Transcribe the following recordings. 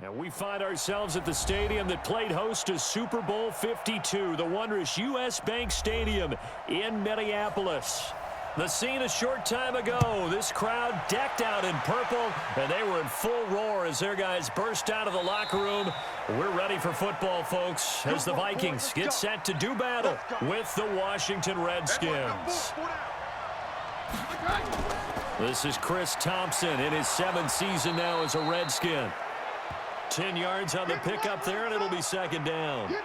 And we find ourselves at the stadium that played host to Super Bowl 52, the wondrous U.S. Bank Stadium in Minneapolis. The scene a short time ago, this crowd decked out in purple, and they were in full roar as their guys burst out of the locker room. We're ready for football, folks, as the Vikings get set to do battle with the Washington Redskins. This is Chris Thompson in his 7th season now as a Redskin. 10 yards on the pickup there, and it'll be second down.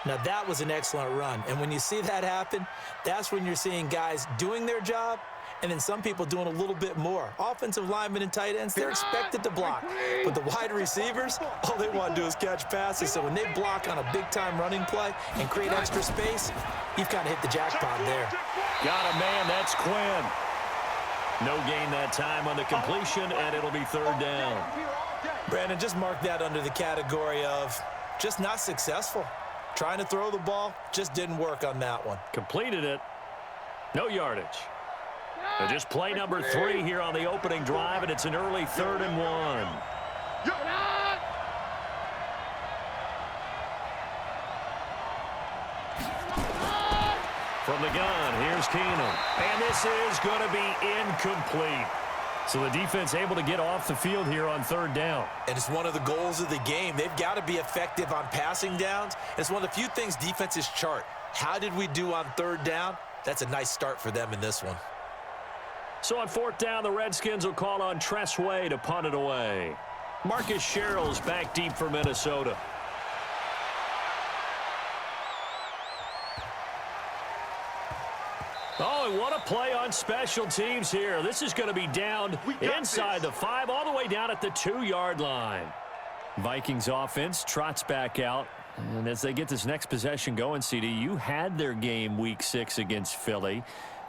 Now, that was an excellent run. And when you see that happen, that's when you're seeing guys doing their job and then some people doing a little bit more. Offensive linemen and tight ends, they're expected to block. But the wide receivers, all they want to do is catch passes. So when they block on a big-time running play and create extra space, you've kind of hit the jackpot there. Got a man, that's Quinn. No gain that time on the completion, and it'll be third down. Brandon, just mark that under the category of just not successful. Trying to throw the ball, just didn't work on that one. Completed it. No yardage. Just play number 3 here on the opening drive, and it's an early 3rd and 1. From the gun, here's Keenum. And this is going to be incomplete. So the defense able to get off the field here on 3rd down. And it's one of the goals of the game. They've got to be effective on passing downs. It's one of the few things defenses chart. How did we do on 3rd down? That's a nice start for them in this one. So on 4th down, the Redskins will call on Tressway to punt it away. Marcus Sherrill's back deep for Minnesota. Oh, and what a play on special teams here. This is going to be down inside the 5, all the way down at the 2-yard line. Vikings offense trots back out. And as they get this next possession going, CD, you had their game week 6 against Philly.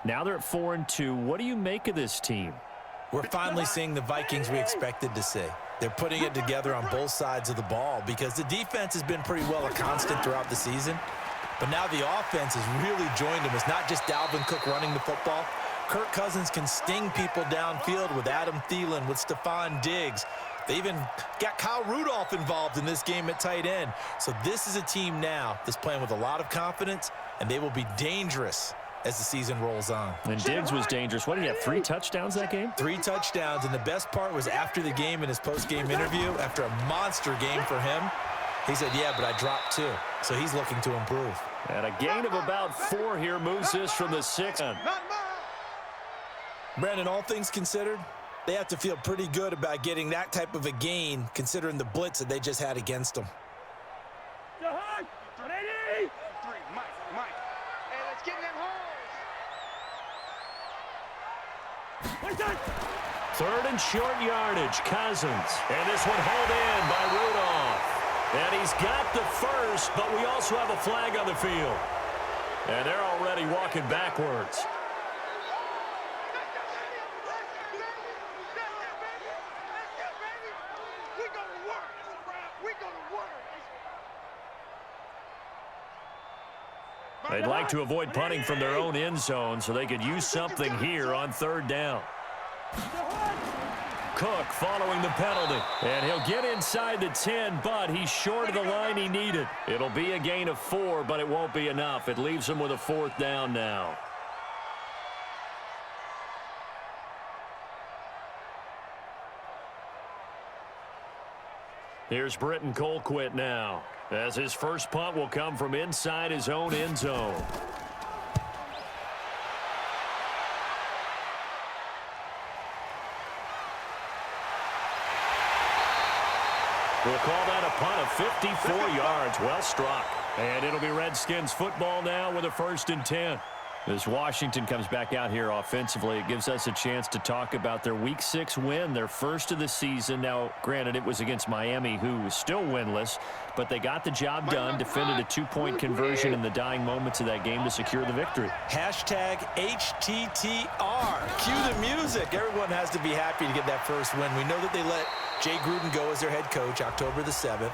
Now they're at 4-2. What do you make of this team? We're finally seeing the Vikings we expected to see. They're putting it together on both sides of the ball because the defense has been pretty well a constant throughout the season. But now the offense has really joined them. It's not just Dalvin Cook running the football. Kirk Cousins can sting people downfield with Adam Thielen, with Stephon Diggs. They even got Kyle Rudolph involved in this game at tight end. So this is a team now that's playing with a lot of confidence, and they will be dangerous as the season rolls on. And Diggs was dangerous. What, did he have 3 touchdowns that game? 3 touchdowns, and the best part was after the game in his post-game interview, after a monster game for him, he said, yeah, but I dropped 2. So he's looking to improve. And a gain of about 4 here moves this from the 6th. Brandon, all things considered, they have to feel pretty good about getting that type of a gain considering the blitz that they just had against them. Third and short yardage, Cousins. And this one hauled in by Rudolph. And he's got the first, but we also have a flag on the field. And they're already walking backwards. They'd like to avoid punting from their own end zone so they could use something here on 3rd down. Cook following the penalty. And he'll get inside the 10, but he's short of the line he needed. It'll be a gain of 4, but it won't be enough. It leaves him with a 4th down now. Here's Britton Colquitt now, as his first punt will come from inside his own end zone. We'll call that a punt of 54 yards. Well struck. And it'll be Redskins football now with a 1st and 10. As Washington comes back out here offensively, it gives us a chance to talk about their Week 6 win, their first of the season. Now, granted, it was against Miami, who was still winless, but they got the job done, defended a 2-point conversion in the dying moments of that game to secure the victory. Hashtag HTTR. Cue the music. Everyone has to be happy to get that first win. We know that they let Jay Gruden go as their head coach October the 7th.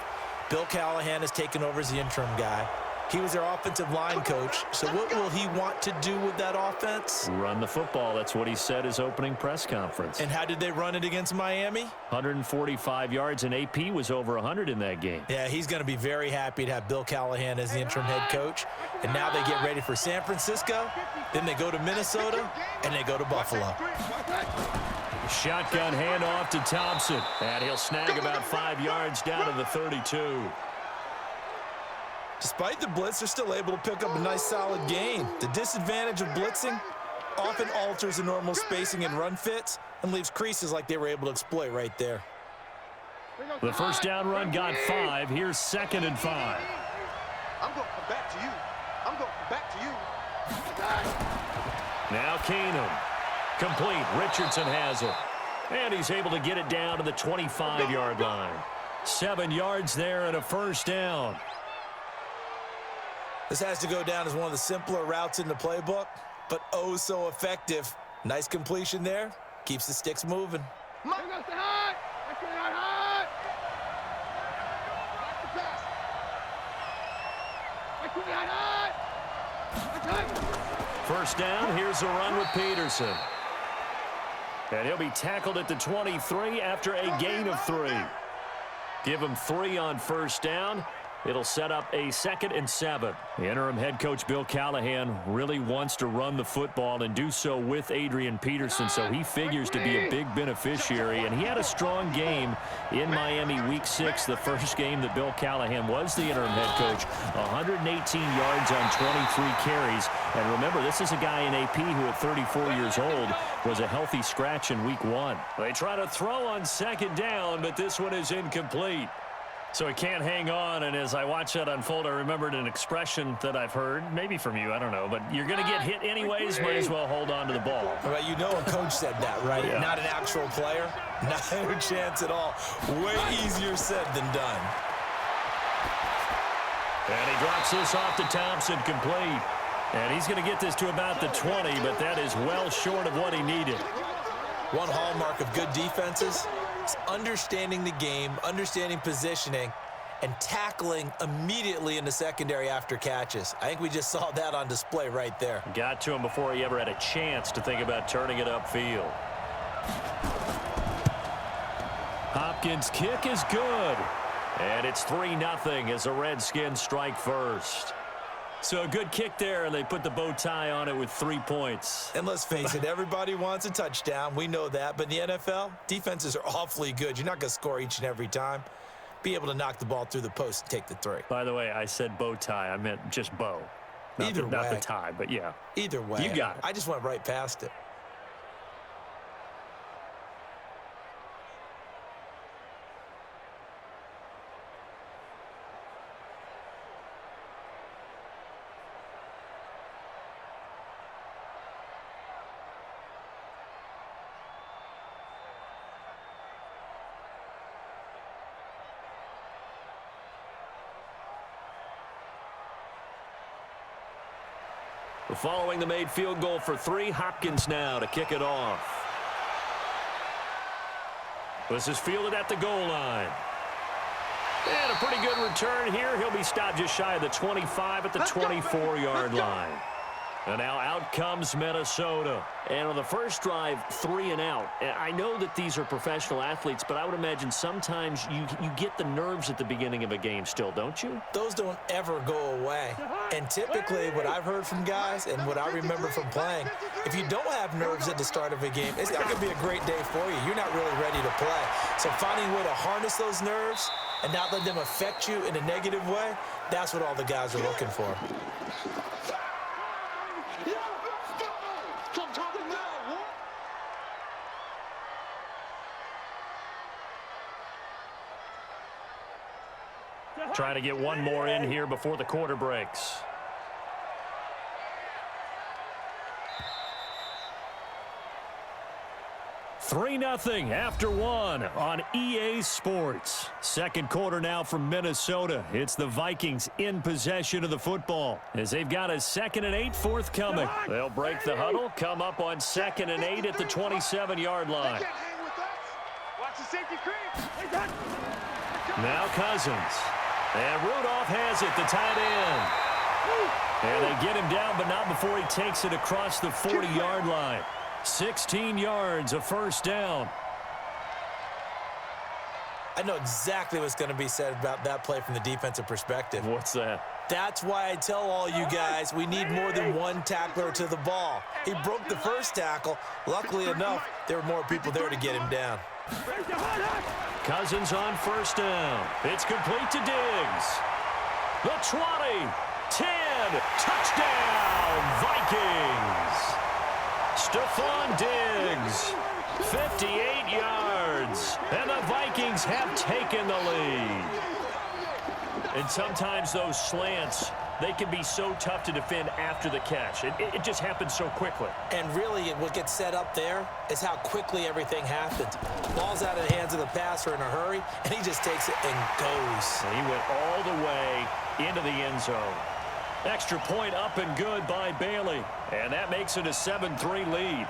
Bill Callahan has taken over as the interim guy. He was their offensive line coach. So what will he want to do with that offense? Run the football. That's what he said his opening press conference. And how did they run it against Miami? 145 yards, and AP was over 100 in that game. Yeah, he's going to be very happy to have Bill Callahan as the interim head coach. And now they get ready for San Francisco. Then they go to Minnesota, and they go to Buffalo. Shotgun handoff to Thompson. And he'll snag about 5 yards down to the 32. Despite the blitz, they're still able to pick up a nice solid gain. The disadvantage of blitzing often alters the normal spacing and run fits and leaves creases like they were able to exploit right there. The first down run got 5. Here's 2nd and 5. I'm going to come back to you. I'm going to come back to you. Now Keenum. Complete. Richardson has it. And he's able to get it down to the 25-yard line. 7 yards there and a first down. This has to go down as one of the simpler routes in the playbook, but oh so effective. Nice completion there. Keeps the sticks moving. First down, here's a run with Peterson. And he'll be tackled at the 23 after a gain of 3. Give him 3 on first down. It'll set up a 2nd and 7. The interim head coach Bill Callahan really wants to run the football and do so with Adrian Peterson, so he figures to be a big beneficiary. And he had a strong game in Miami Week 6, the first game that Bill Callahan was the interim head coach. 118 yards on 23 carries. And remember, this is a guy in AP who at 34 years old was a healthy scratch in Week 1. They try to throw on 2nd down, but this one is incomplete. So he can't hang on, and as I watch that unfold, I remembered an expression that I've heard, maybe from you, I don't know, but you're going to get hit anyways, might as well hold on to the ball. Well, you know a coach said that, right? Yeah. Not an actual player. Not a chance at all. Way easier said than done. And he drops this off to Thompson, complete. And he's going to get this to about the 20, but that is well short of what he needed. One hallmark of good defenses is understanding the game, understanding positioning, and tackling immediately in the secondary after catches. I think we just saw that on display right there. Got to him before he ever had a chance to think about turning it upfield. Hopkins' kick is good. And it's 3-0 as the Redskins strike first. So a good kick there, and they put the bow tie on it with 3 points. And let's face it, everybody wants a touchdown. We know that. But in the NFL, defenses are awfully good. You're not going to score each and every time. Be able to knock the ball through the post and take the 3. By the way, I said bow tie. I meant just bow. Not the tie, but yeah. Either way. You got it. I just went right past it. Following the made field goal for 3, Hopkins now to kick it off. This is fielded at the goal line. And a pretty good return here. He'll be stopped just shy of the 25 at the 24-yard line. And now out comes Minnesota. And on the first drive, 3 and out. I know that these are professional athletes, but I would imagine sometimes you get the nerves at the beginning of a game still, don't you? Those don't ever go away. And typically what I've heard from guys and what I remember from playing, if you don't have nerves at the start of a game, it's not going to be a great day for you. You're not really ready to play. So finding a way to harness those nerves and not let them affect you in a negative way, that's what all the guys are looking for. Trying to get one more in here before the quarter breaks. Three 3-0 after 1 on EA Sports. Second quarter now from Minnesota. It's the Vikings in possession of the football as they've got a 2nd and 8 forthcoming. They'll break the huddle, come up on 2nd and 8 at the 27-yard line. Now Cousins. And Rudolph has it, the tight end. And they get him down, but not before he takes it across the 40-yard line. 16 yards, a first down. I know exactly what's going to be said about that play from the defensive perspective. What's that? That's why I tell all you guys we need more than one tackler to the ball. He broke the first tackle. Luckily enough, there were more people there to get him down. Cousins on first down. It's complete to Diggs. The 20, 10, touchdown, Vikings. Stephon Diggs, 58 yards, and the Vikings have taken the lead. And sometimes those slants, they can be so tough to defend after the catch. It just happens so quickly. And really, what gets set up there is how quickly everything happens. Ball's out of the hands of the passer in a hurry, and he just takes it and goes. And he went all the way into the end zone. Extra point up and good by Bailey. And that makes it a 7-3 lead.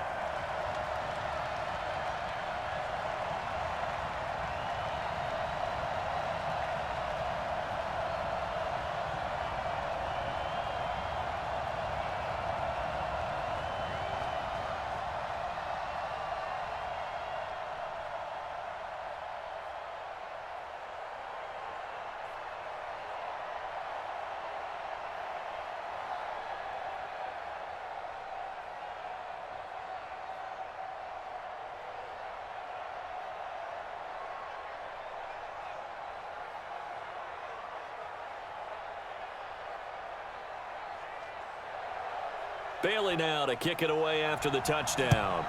Bailey now to kick it away after the touchdown.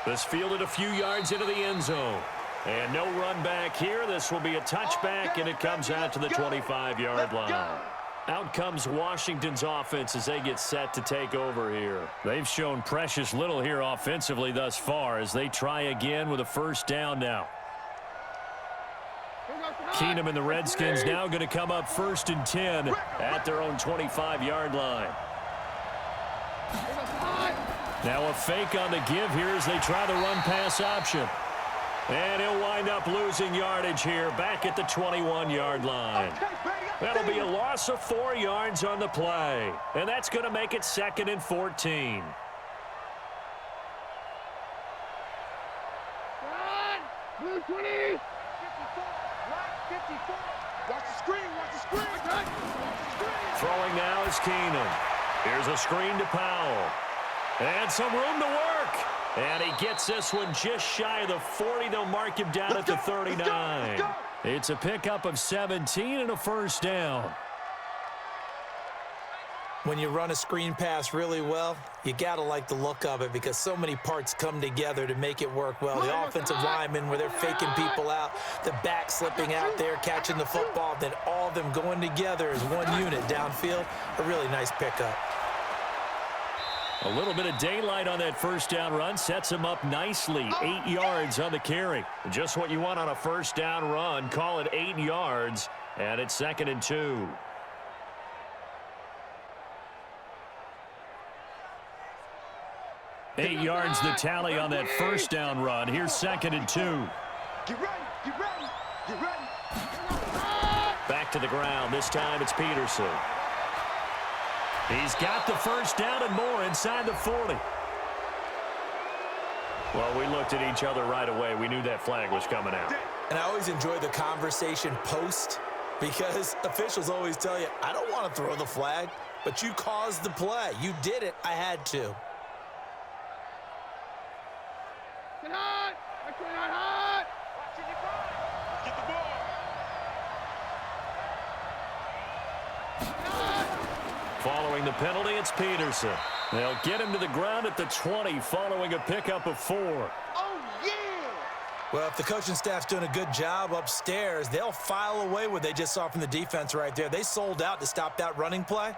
This fielded a few yards into the end zone. And no run back here. This will be a touchback, and it comes out to the 25-yard line. Out comes Washington's offense as they get set to take over here. They've shown precious little here offensively thus far as they try again with a first down now. Keenum and the Redskins now going to come up 1st and 10 at their own 25-yard line. Now a fake on the give here as they try the run-pass option. And he'll wind up losing yardage here back at the 21-yard line. That'll be a loss of 4 yards on the play. And that's going to make it 2nd and 14. Blue 20. 54. Watch the screen. Watch the screen. Watch the screen. Throwing now is Keenum. Here's a screen to Powell. And some room to work. And he gets this one just shy of the 40. They'll mark him down at the 39. It's a pickup of 17 and a first down. When you run a screen pass really well, you got to like the look of it because so many parts come together to make it work well. The offensive linemen where they're faking people out, the back slipping out there, catching the football, then all of them going together as one unit downfield. A really nice pickup. A little bit of daylight on that first down run sets him up nicely. 8 yards on the carry. Just what you want on a first down run. Call it 8 yards, and it's 2nd and 2. Eight yards the tally on that first down run. Here's 2nd and 2. Get ready. Get ready. Get ready. Back to the ground. This time it's Peterson. He's got the first down and more inside the 40. Well, we looked at each other right away. We knew that flag was coming out. And I always enjoy the conversation post because officials always tell you, I don't want to throw the flag, but you caused the play. You did it. I had to. Get hot. Get hot. Get the ball. Following the penalty, it's Peterson. They'll get him to the ground at the 20 following a pickup of 4. Oh, yeah. Well, if the coaching staff's doing a good job upstairs, they'll file away what they just saw from the defense right there. They sold out to stop that running play.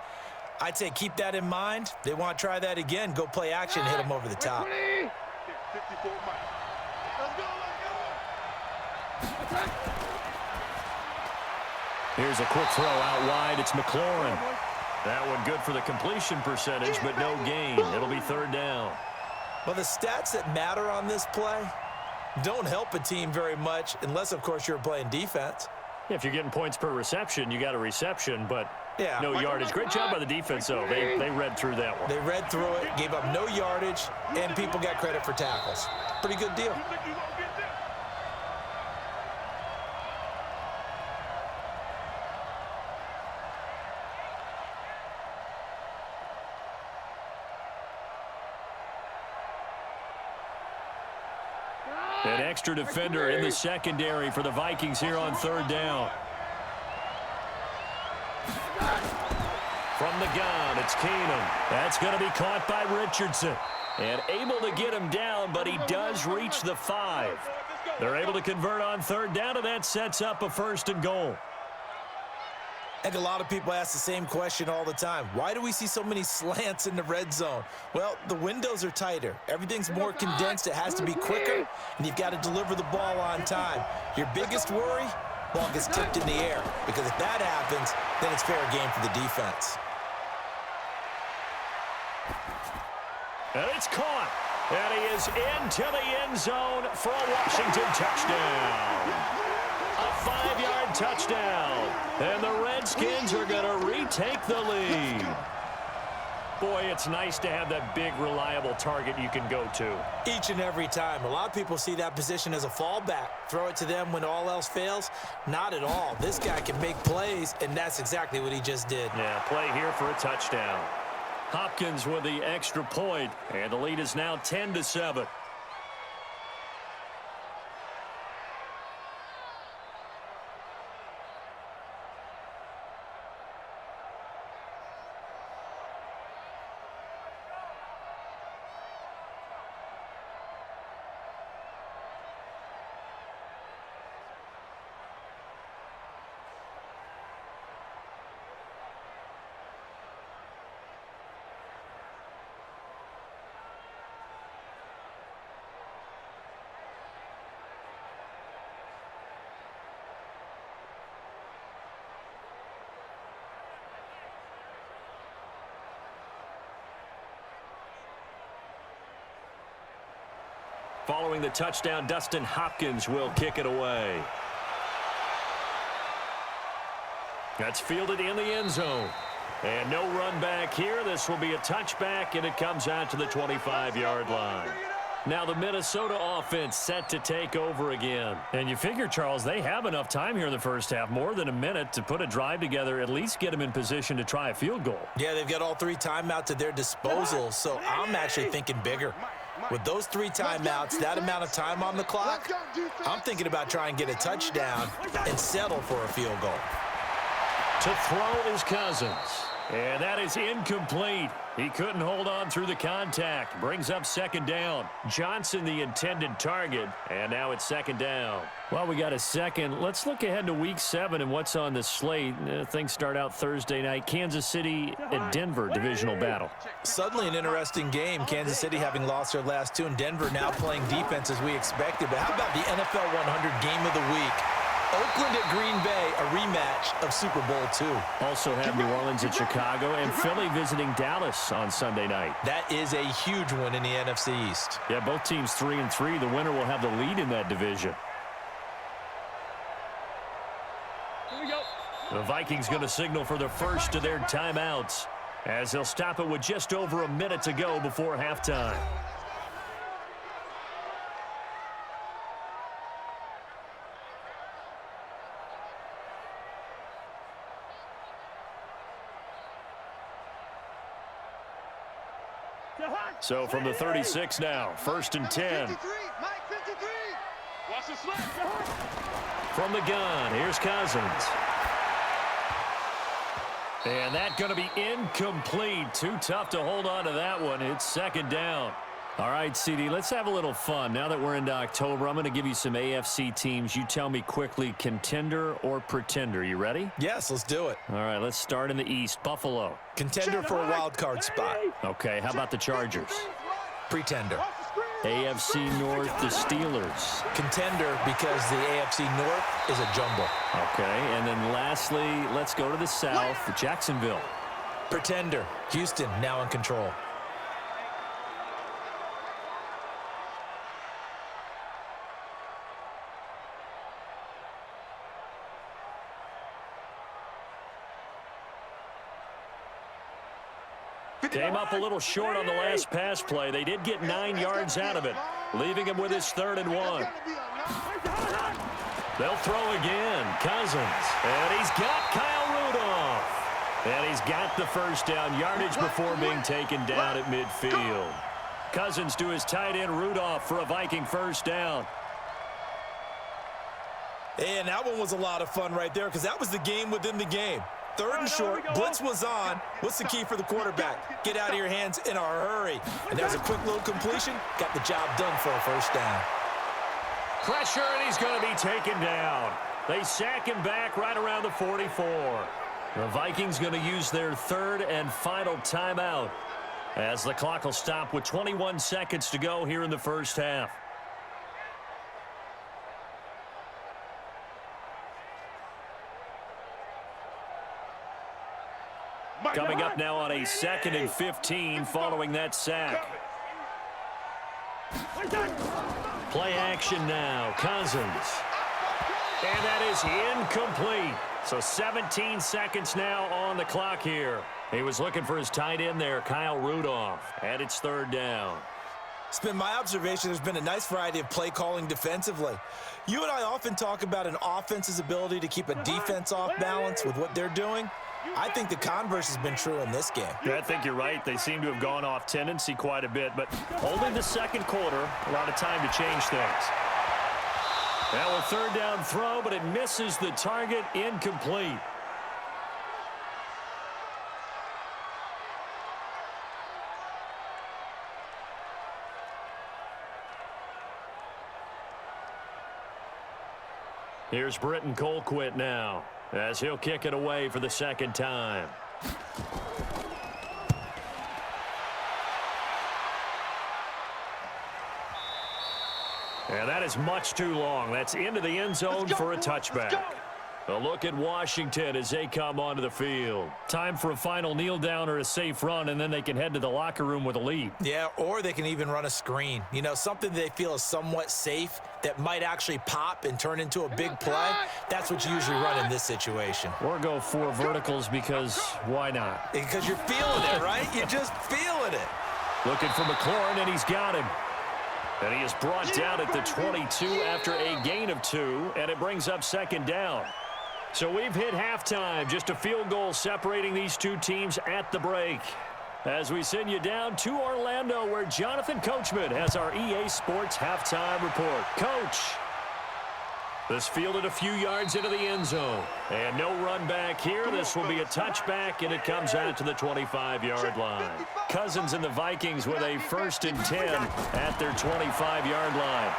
I'd say keep that in mind. They want to try that again. Go play action, hit them over the top. 54 Mike. Let's go. Here's a quick throw out wide. It's McLaurin. That one good for the completion percentage, but no gain. It'll be 3rd down. Well, the stats that matter on this play don't help a team very much unless, of course, you're playing defense. If you're getting points per reception, you got a reception, but yeah, no yardage. Great job by the defense, though. They read through that one. They read through it, gave up no yardage, and people got credit for tackles. Pretty good deal. An extra defender in the secondary for the Vikings here on third down. From the gun, it's Keenum. That's going to be caught by Richardson. And able to get him down, but he does reach the 5. They're able to convert on third down, and that sets up a first and goal. I think a lot of people ask the same question all the time. Why do we see so many slants in the red zone? Well, the windows are tighter. Everything's more condensed. It has to be quicker, and you've got to deliver the ball on time. Your biggest worry? Ball gets tipped in the air, because if that happens, then it's fair game for the defense. And it's caught. And he is into the end zone for a Washington touchdown. A 5-yard touchdown. And the Redskins are going to retake the lead. Boy, it's nice to have that big, reliable target you can go to. Each and every time. A lot of people see that position as a fallback. Throw it to them when all else fails. Not at all. This guy can make plays, and that's exactly what he just did. Yeah, play here for a touchdown. Hopkins with the extra point, and the lead is now 10-7. Following the touchdown, Dustin Hopkins will kick it away. That's fielded in the end zone. And no run back here. This will be a touchback, and it comes out to the 25-yard line. Now the Minnesota offense set to take over again. And you figure, Charles, they have enough time here in the first half, more than a minute, to put a drive together, at least get them in position to try a field goal. Yeah, they've got all 3 timeouts at their disposal, so I'm actually thinking bigger. With those 3 timeouts, that amount of time on the clock, I'm thinking about trying to get a touchdown and settle for a field goal. To throw is Cousins. And that is incomplete. He couldn't hold on through the contact. Brings up second down. Johnson the intended target. And now it's second down. Well, we got a second. Let's look ahead to Week 7 and what's on the slate. Things start out Thursday night. Kansas City at Denver, divisional battle. Suddenly an interesting game. Kansas City having lost their last 2, and Denver now playing defense as we expected. But how about the NFL 100 game of the week? Oakland at Green Bay, a rematch of Super Bowl II. Also have New Orleans at Chicago and Philly visiting Dallas on Sunday night. That is a huge one in the NFC East. Yeah, both teams 3-3. The winner will have the lead in that division. Here we go. The Vikings going to signal for the first of their timeouts as they'll stop it with just over a minute to go before halftime. So from the 36 now, 1st and 10. From the gun, here's Cousins. And that's going to be incomplete. Too tough to hold on to that one. It's second down. All right, CD, let's have a little fun. Now that we're into October, I'm going to give you some AFC teams. You tell me quickly, contender or pretender. You ready? Yes, let's do it. All right, let's start in the East. Buffalo. Contender for a wild card spot. Okay, how about the Chargers? Pretender. AFC North, the Steelers. Contender because the AFC North is a jumble. Okay, and then lastly, let's go to the South, Jacksonville. Pretender. Houston now in control. Came up a little short on the last pass play. They did get 9 yards out of it, leaving him with his 3rd and 1. They'll throw again. Cousins. And he's got Kyle Rudolph. And he's got the first down yardage before being taken down at midfield. Cousins to his tight end Rudolph for a Viking first down. And that one was a lot of fun right there because that was the game within the game. 3rd and short, blitz was on. What's the key for the quarterback? Get out of your hands in a hurry. And there's a quick little completion. Got the job done for a first down. Pressure, and he's going to be taken down. They sack him back right around the 44. The Vikings going to use their 3rd and final timeout as the clock will stop with 21 seconds to go here in the first half. Coming up now on a 2nd and 15 following that sack. Play action now. Cousins. And that is incomplete. So 17 seconds now on the clock here. He was looking for his tight end there, Kyle Rudolph. And it's 3rd down. It's been my observation there's been a nice variety of play calling defensively. You and I often talk about an offense's ability to keep a defense off balance with what they're doing. I think the converse has been true in this game. Yeah, I think you're right. They seem to have gone off tendency quite a bit, but holding the 2nd quarter, a lot of time to change things. Now a 3rd down throw, but it misses the target, incomplete. Here's Britton Colquitt now, as he'll kick it away for the 2nd time. And that is much too long. That's into the end zone for a touchback. A look at Washington as they come onto the field. Time for a final kneel down or a safe run, and then they can head to the locker room with a lead. Yeah, or they can even run a screen. You know, something they feel is somewhat safe that might actually pop and turn into a big play. That's what you usually run in this situation. Or go 4 verticals because why not? Because you're feeling it, right? You're just feeling it. Looking for McLaurin, and he's got him. And he is brought down at the 22 after a gain of 2, and it brings up 2nd down. So we've hit halftime, just a field goal separating these two teams at the break. As we send you down to Orlando, where Jonathan Coachman has our EA Sports halftime report. Coach. This fielded a few yards into the end zone. And no run back here. This will be a touchback, and it comes out to the 25-yard line. Cousins and the Vikings with a 1st and 10 at their 25-yard line.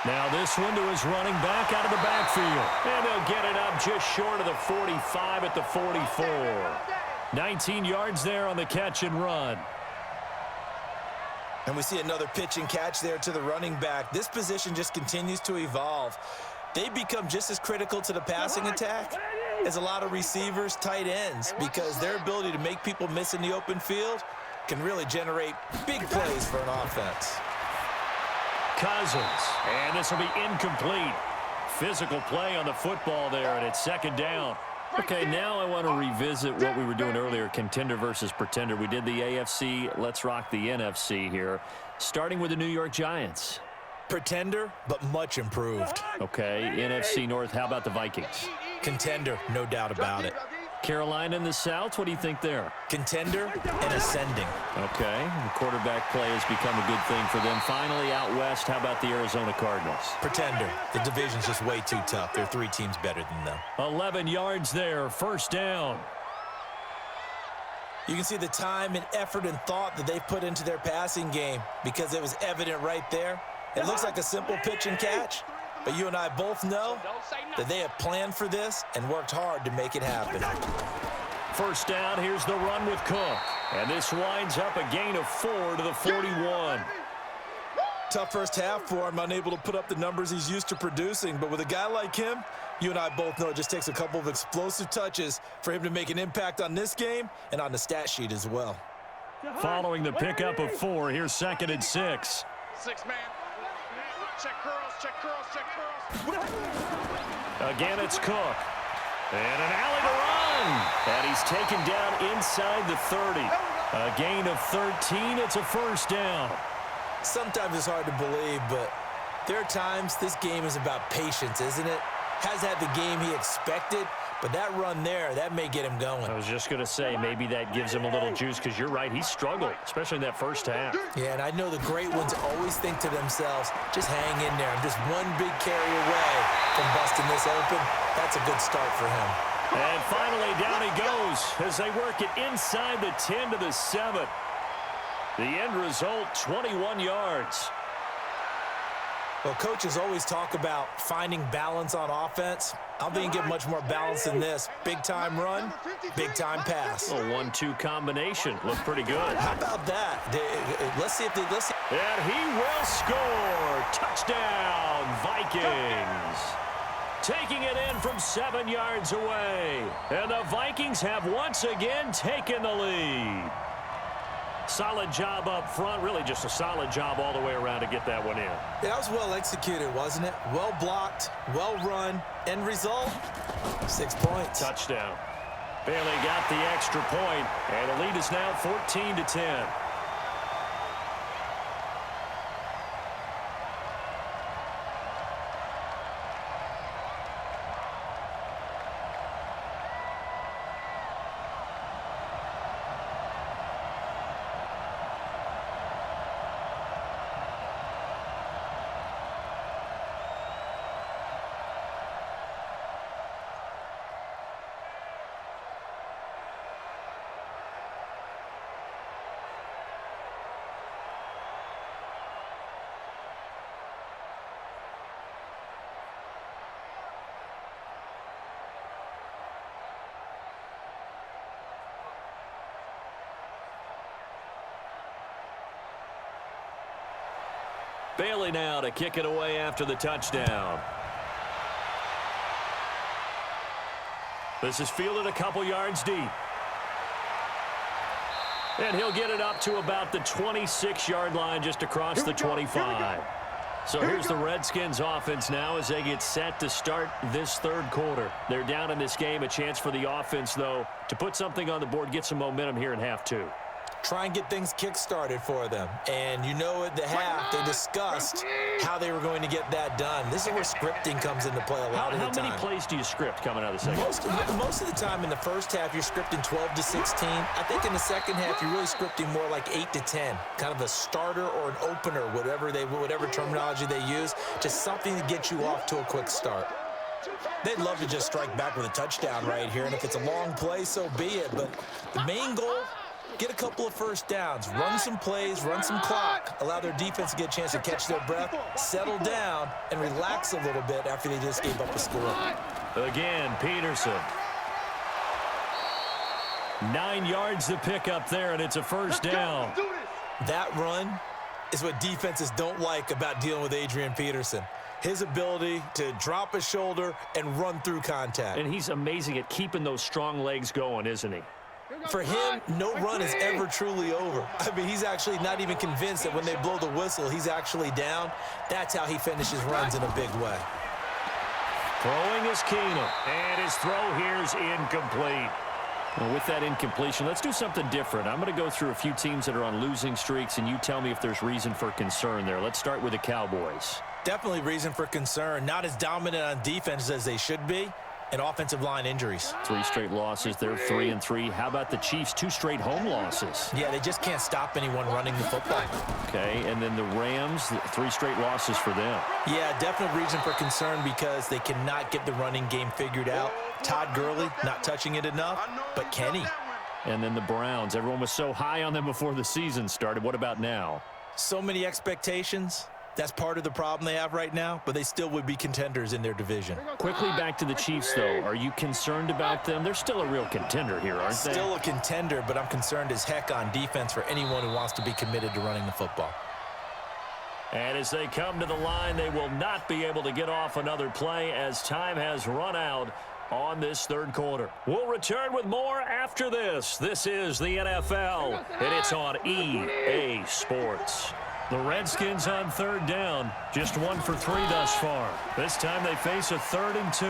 Now this one to his running back out of the backfield. And they'll get it up just short of the 45 at the 44. 19 yards there on the catch and run. And we see another pitch and catch there to the running back. This position just continues to evolve. They become just as critical to the passing attack as a lot of receivers, tight ends, because their ability to make people miss in the open field can really generate big plays for an offense. Cousins, and this will be incomplete. Physical play on the football there, and it's 2nd down. Okay, now I want to revisit what we were doing earlier, contender versus pretender. We did the AFC, let's rock the NFC here, starting with the New York Giants. Pretender, but much improved. Okay, NFC North, how about the Vikings? Contender, no doubt about it. Carolina in the South, what do you think there? Contender and ascending. Okay, the quarterback play has become a good thing for them. Finally, out west, how about the Arizona Cardinals? Pretender. The division's just way too tough. There are 3 teams better than them. 11 yards there, 1st down. You can see the time and effort and thought that they've put into their passing game because it was evident right there. It looks like a simple pitch and catch, but you and I both know that they have planned for this and worked hard to make it happen. 1st down, here's the run with Cook. And this winds up a gain of 4 to the 41. Tough first half for him, unable to put up the numbers he's used to producing. But with a guy like him, you and I both know it just takes a couple of explosive touches for him to make an impact on this game and on the stat sheet as well. Following the pickup of 4, here's 2nd and 6. 6-man. Check curls, check curls, check curls. Again, it's Cook. And an alley to run. And he's taken down inside the 30. A gain of 13. It's a first down. Sometimes it's hard to believe, but there are times this game is about patience, isn't it? Has had the game he expected, but that run there, that may get him going. I was just going to say, maybe that gives him a little juice, because you're right, he struggled, especially in that first half. Yeah, and I know the great ones always think to themselves, just hang in there. I'm just one big carry away from busting this open. That's a good start for him. And finally, down he goes as they work it inside the 10 to the 7. The end result, 21 yards. Well, coaches always talk about finding balance on offense. I don't think you get much more balance than this. Big-time run, big-time pass. A 1-2 combination. Looked pretty good. How about that? Let's see. And he will score. Touchdown, Vikings. Taking it in from 7 yards away. And the Vikings have once again taken the lead. Solid job up front. Really just a solid job all the way around to get that one in. That was well executed, wasn't it? Well blocked, well run. End result, 6 points. Touchdown. Bailey got the extra point, and the lead is now 14-10. Bailey now to kick it away after the touchdown. This is fielded a couple yards deep. And he'll get it up to about the 26-yard line, just across the 25. So here's the Redskins offense now as they get set to start this third quarter. They're down in this game. A chance for the offense, though, to put something on the board, get some momentum here in half two. Try and get things kick-started for them. And you know at the half, they discussed how they were going to get that done. This is where scripting comes into play a lot of the time. How many plays do you script coming out of the second? Most of the time in the first half, you're scripting 12 to 16. I think in the second half, you're really scripting more like 8 to 10. Kind of a starter or an opener, whatever terminology they use. Just something to get you off to a quick start. They'd love to just strike back with a touchdown right here. And if it's a long play, so be it. But the main goal, get a couple of first downs, run some plays, run some clock, allow their defense to get a chance to catch their breath, settle down, and relax a little bit after they just gave up a score. Again, Peterson. 9 yards to pick up there, and it's a first down. That run is what defenses don't like about dealing with Adrian Peterson. His ability to drop a shoulder and run through contact. And he's amazing at keeping those strong legs going, isn't he? For him, no run is ever truly over. I mean, he's actually not even convinced that when they blow the whistle, he's actually down. That's how he finishes runs in a big way. Throwing is Keenum, and his throw here is incomplete. Well, with that incompletion, let's do something different. I'm going to go through a few teams that are on losing streaks, and you tell me if there's reason for concern there. Let's start with the Cowboys. Definitely reason for concern. Not as dominant on defense as they should be. And offensive line injuries. 3 straight losses. They're 3-3. How about the Chiefs? 2 straight home losses. Yeah, they just can't stop anyone running the football. Okay, and then the Rams, 3 straight losses for them. Yeah, definite reason for concern because they cannot get the running game figured out. Todd Gurley not touching it enough, but Kenny. And then the Browns. Everyone was so high on them before the season started. What about now? So many expectations. That's part of the problem they have right now, but they still would be contenders in their division. Quickly back to the Chiefs, though. Are you concerned about them? They're still a real contender here, aren't they? Still a contender, but I'm concerned as heck on defense for anyone who wants to be committed to running the football. And as they come to the line, they will not be able to get off another play as time has run out on this third quarter. We'll return with more after this. This is the NFL, and it's on EA Sports. The Redskins on third down, just 1 for 3 thus far. This time they face a 3rd and 2.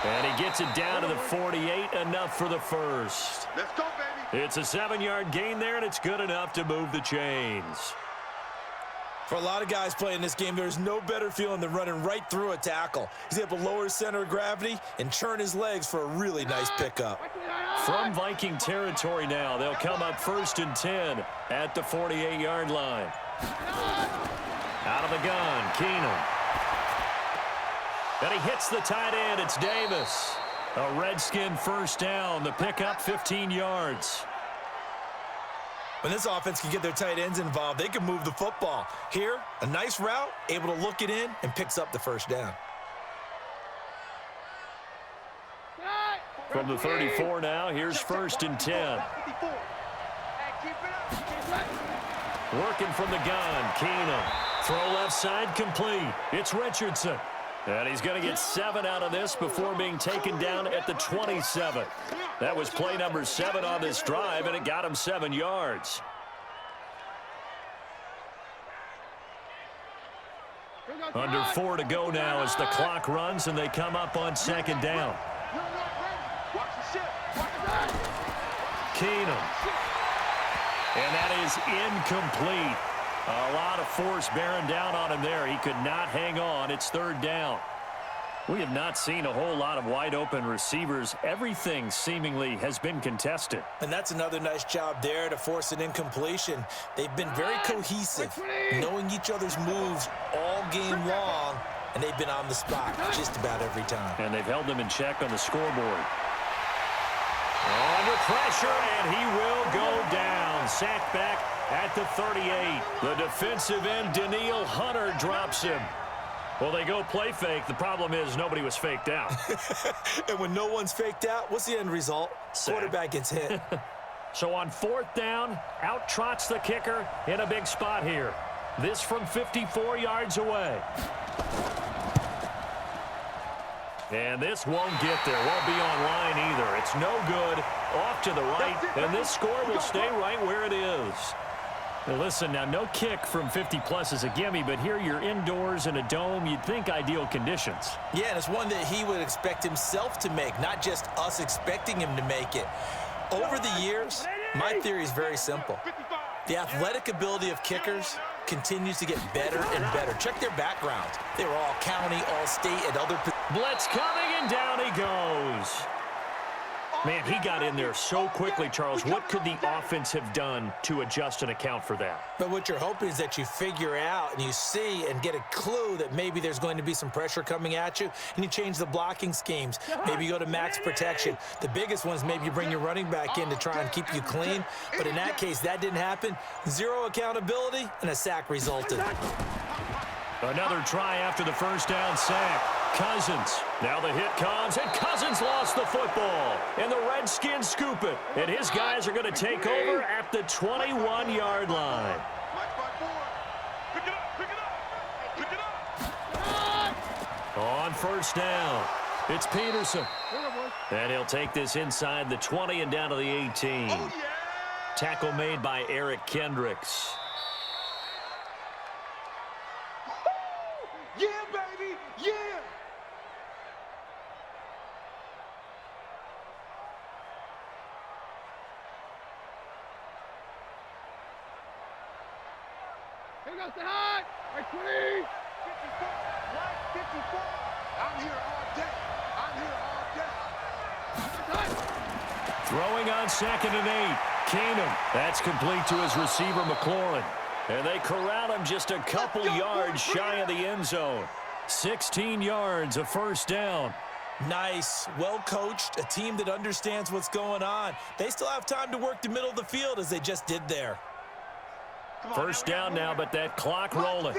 And he gets it down to the 48, enough for the first. Let's go, baby. It's a 7-yard gain there, and it's good enough to move the chains. For a lot of guys playing this game, there's no better feeling than running right through a tackle. He's able to lower his center of gravity and churn his legs for a really nice pickup. From Viking territory now, they'll come up 1st and 10 at the 48-yard line. Out of the gun, Keenum. And he hits the tight end. It's Davis. A Redskin first down. The pickup, 15 yards. When this offense can get their tight ends involved, they can move the football. Here, a nice route, able to look it in, and picks up the first down. From the 34 now, here's 1st and 10. Working from the gun, Keenum. Throw left side, complete. It's Richardson. And he's going to get 7 out of this before being taken down at the 27. That was play number 7 on this drive, and it got him 7 yards. Under 4 to go now as the clock runs, and they come up on 2nd down. Keenum. And that is incomplete. A lot of force bearing down on him there. He could not hang on. It's 3rd down. We have not seen a whole lot of wide-open receivers. Everything seemingly has been contested. And that's another nice job there to force an incompletion. They've been very cohesive, knowing each other's moves all game long, and they've been on the spot just about every time. And they've held them in check on the scoreboard. Under pressure, and he will go down. Sacked back at the 38. The defensive end, Daniil Hunter, drops him. Well, they go play fake. The problem is nobody was faked out. And when no one's faked out, what's the end result? Sack. Quarterback gets hit. So on 4th down, out trots the kicker in a big spot here. This from 54 yards away. And this won't get there. Won't be online either. It's no good. Off to the right. And this score will stay right where it is. Now listen, now no kick from 50-plus is a gimme, but here you're indoors in a dome. You'd think ideal conditions. Yeah, and it's one that he would expect himself to make, not just us expecting him to make it. Over the years, my theory is very simple. The athletic ability of kickers continues to get better and better. Check their backgrounds. They were all county, all state, and other. Blitz coming, and down he goes. Man, he got in there so quickly, Charles. What could the offense have done to adjust and account for that? But what you're hoping is that you figure out and you see and get a clue that maybe there's going to be some pressure coming at you, and you change the blocking schemes. Maybe you go to max protection. The biggest one is maybe you bring your running back in to try and keep you clean. But in that case, that didn't happen. 0 accountability, and a sack resulted. Another try after the first down sack. Cousins. Now the hit comes, and Cousins lost the football. And the Redskins scoop it. And his guys are going to take over at the 21-yard line. On 1st down, it's Peterson. And he'll take this inside the 20 and down to the 18. Tackle made by Eric Kendricks. Yeah, baby, yeah. Here goes the high. Right 20. 54. I'm here all day. I'm here all day. Throwing on 2nd and 8. Keenum. That's complete to his receiver, McLaurin. And they corral him just a couple yards shy of the end zone. 16 yards, a first down. Nice, well-coached, a team that understands what's going on. They still have time to work the middle of the field as they just did there. First down now, but that clock rolling.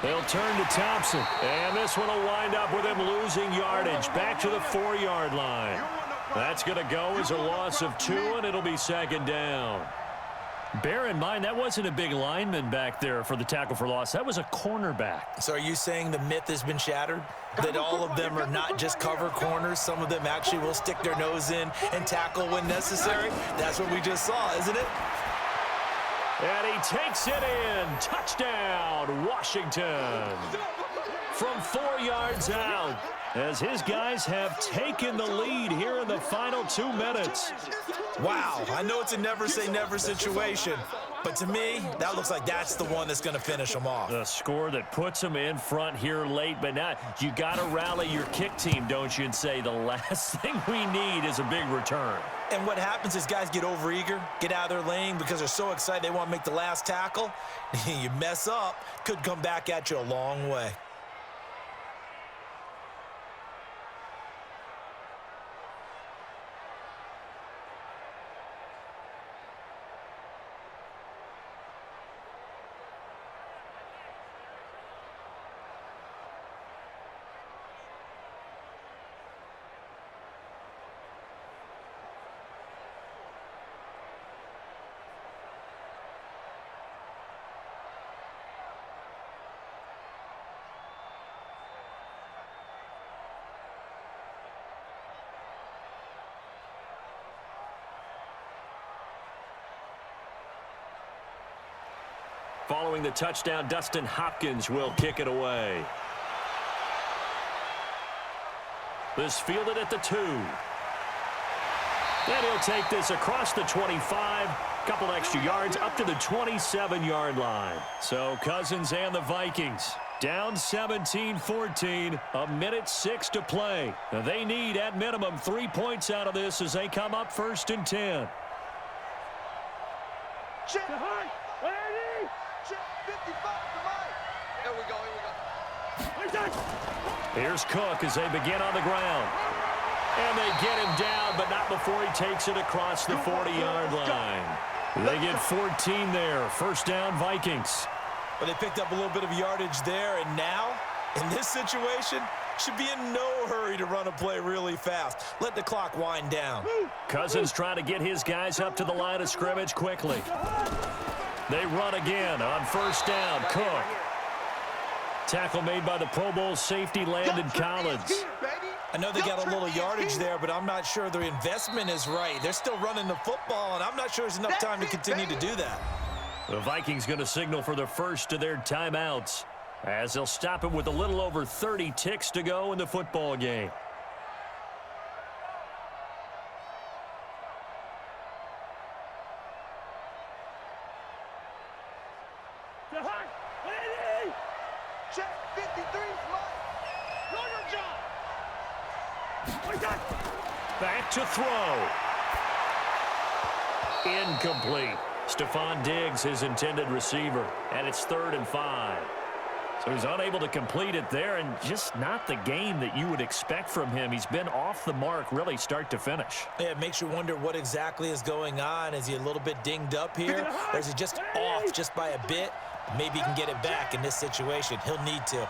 They'll turn to Thompson, and this one will wind up with him losing yardage back to the 4-yard line. That's going to go as a loss of 2, and it'll be 2nd down. Bear in mind, that wasn't a big lineman back there for the tackle for loss. That was a cornerback. So are you saying the myth has been shattered? That all of them are not just cover corners? Some of them actually will stick their nose in and tackle when necessary? That's what we just saw, isn't it? And he takes it in. Touchdown, Washington. from 4 yards out as his guys have taken the lead here in the final 2 minutes. Wow, I know it's a never-say-never situation, but to me, that looks like that's the one that's going to finish them off. The score that puts them in front here late, but now you got to rally your kick team, don't you, and say the last thing we need is a big return. And what happens is guys get overeager, get out of their lane because they're so excited they want to make the last tackle. You mess up, could come back at you a long way. Following the touchdown, Dustin Hopkins will kick it away. This fielded at the 2. And he'll take this across the 25, couple extra yards up to the 27-yard line. So Cousins and the Vikings down 17-14, a minute 6 to play. Now they need at minimum 3 points out of this as they come up 1st and 10. Check. Check 55 to Mike. Here we go. Here's Cook as they begin on the ground. And they get him down, but not before he takes it across the 40-yard line. They get 14 there. 1st down, Vikings. But they picked up a little bit of yardage there, and now, in this situation, should be in no hurry to run a play really fast. Let the clock wind down. Cousins trying to get his guys up to the line of scrimmage quickly. They run again on 1st down. Cook. Tackle made by the Pro Bowl safety Landon Collins. I know they got a little yardage there, but I'm not sure their investment is right. They're still running the football, and I'm not sure there's enough time to continue to do that. The Vikings going to signal for the first of their timeouts as they'll stop it with a little over 30 ticks to go in the football game. Check 53, Back to throw. Incomplete. Stephon Diggs, his intended receiver, and it's 3rd and 5. So he's unable to complete it there, and just not the game that you would expect from him. He's been off the mark really start to finish. Yeah, it makes you wonder what exactly is going on. Is he a little bit dinged up here, or is he just off just by a bit? Maybe he can get it back in this situation. He'll need to.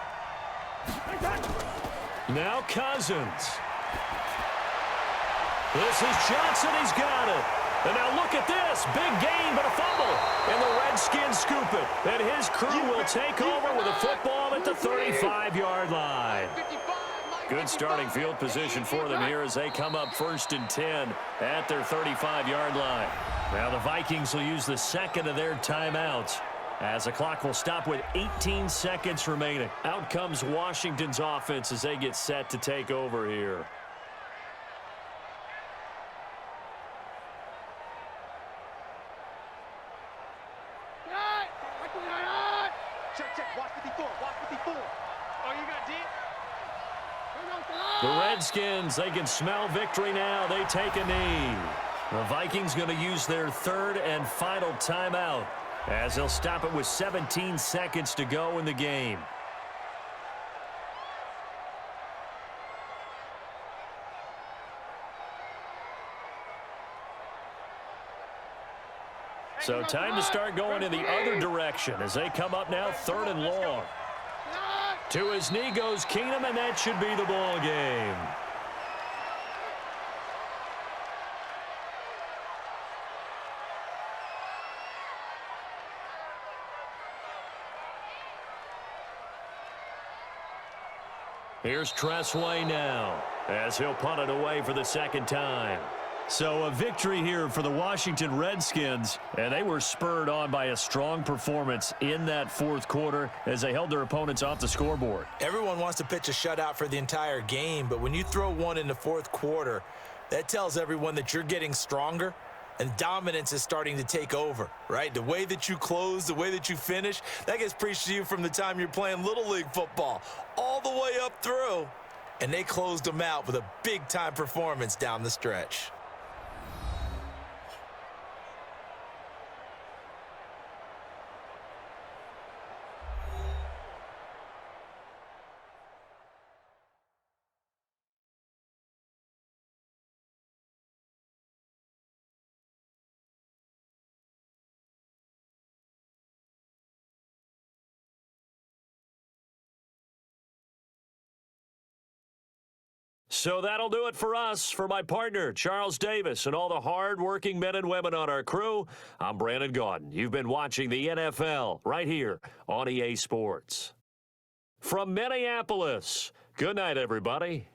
Now Cousins. This is Johnson. He's got it. And now look at this. Big gain, but a fumble. And the Redskins scoop it. And his crew will take over with a football at the 35-yard line. Good starting field position for them here as they come up 1st and 10 at their 35-yard line. Now the Vikings will use the second of their timeouts as the clock will stop with 18 seconds remaining. Out comes Washington's offense as they get set to take over here. The Redskins, they can smell victory now. They take a knee. The Vikings going to use their 3rd and final timeout as they'll stop it with 17 seconds to go in the game. So time to start going in the other direction as they come up now 3rd and long. To his knee goes Keenum, and that should be the ball game. Here's Tressway now as he'll punt it away for the 2nd time. So a victory here for the Washington Redskins, and they were spurred on by a strong performance in that fourth quarter as they held their opponents off the scoreboard. Everyone wants to pitch a shutout for the entire game, but when you throw one in the fourth quarter, that tells everyone that you're getting stronger and dominance is starting to take over, right? The way that you close, the way that you finish, that gets preached to you from the time you're playing Little League football all the way up through, and they closed them out with a big-time performance down the stretch. So that'll do it for us. For my partner, Charles Davis, and all the hard-working men and women on our crew, I'm Brandon Gaudin. You've been watching the NFL right here on EA Sports. From Minneapolis, good night, everybody.